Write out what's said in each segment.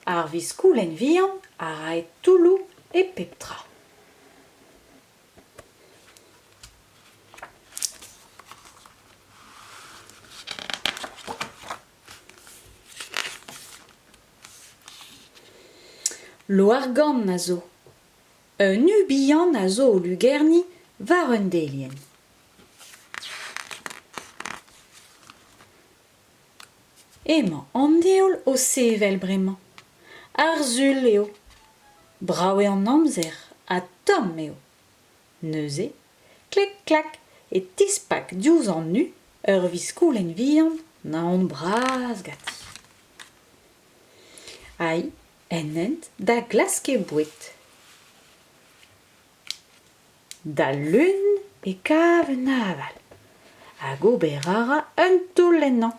ar viskoulenn vihan a rae toulou e pep tra. Loargann a zo. Un ubihan a zo o lugerni war un delien. Emañ an heol o sevel bremañ. Ar zul eo. Brav eo an amzer, a tomm eo. Neuze, klek klak e tispak diouzh an nu ur viskoulenn vihan na on bras gati. Ai, en hent da glaske boued. Da lun e kav un aval. Hag ober a ra un toull ennañ.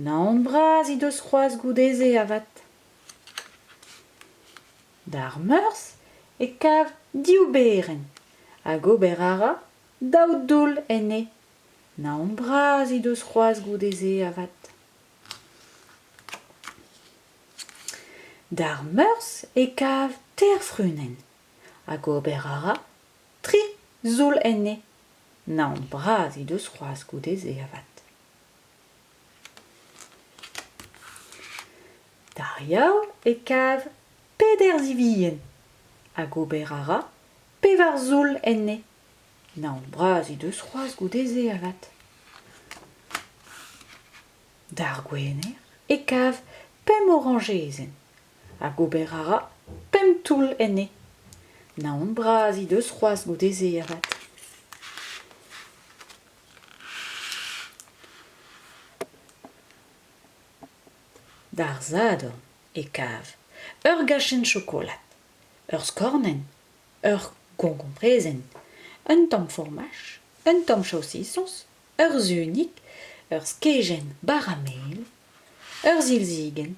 Na on bras he deus c'hoazh goudeze avat. D'ar meurs e kav diouberenn. Hag ober a ra daou doull enne. Na on bras he deus c'hoazh goudeze avat. D'ar meurs e kav terfrunen. Hag ober a ra 3 zoul enne. Na on bras he deus c'hoazh goudeze avat. D'ar yaoul e kav peder ziviyen. Hag ober a ra pevar zoul enne. Na on bras he deus c'hoazh goudeze avat. D'ar gwener e kav pem orangezenn. Hag ober a ra pem toull enne. Na on bras he deus c'hoazh goudeze avat. D'ar zadorn e kav ur gachenn chokolat, ur skornen, ur gonkomprezenn, un tamm formaj, un tamm saucissons, ur zunik, ur skejenn baramel, ur zilzigen,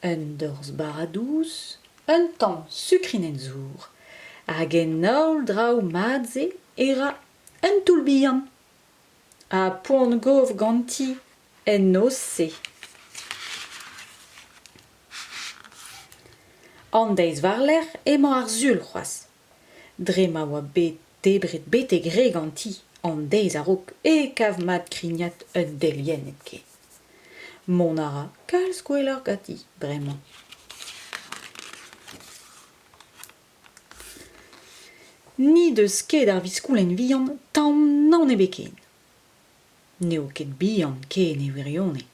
un dorz baradouz, un tamm sukrinenzour, hag en aol draoù madze e ra un toull bihan. Ha poan gov ganti en noz-se. An deiz war-lerc'h emañ ar zul c'hoazh. Dre ma oa bet debret bete gre ganti an deiz a-raok e kav mat krignat un delien et ket. Mont a ra kalz gwelloc'h gati bremañ. Ni deus ket ar viskoulenn vihan tamm nan ebe ken. N'eo ket bihan ken e wirionez,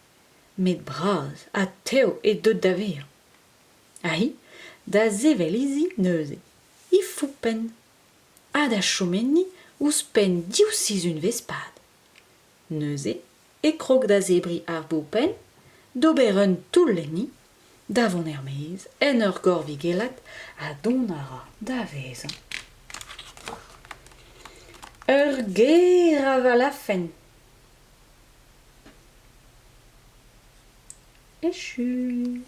met braz ha teo e deut da vezañ. Ahi, da zevel izi neuze, he foupenn. Ha da chomenni ouzhpenn diousiz un vespad. Neuze, e krog da zebri ar boupenn, d'ober un toull enni, da vont er-maez, en ur gorvigelat, ha dont a ra da vezañ. Ur ger a valafenn. Echu.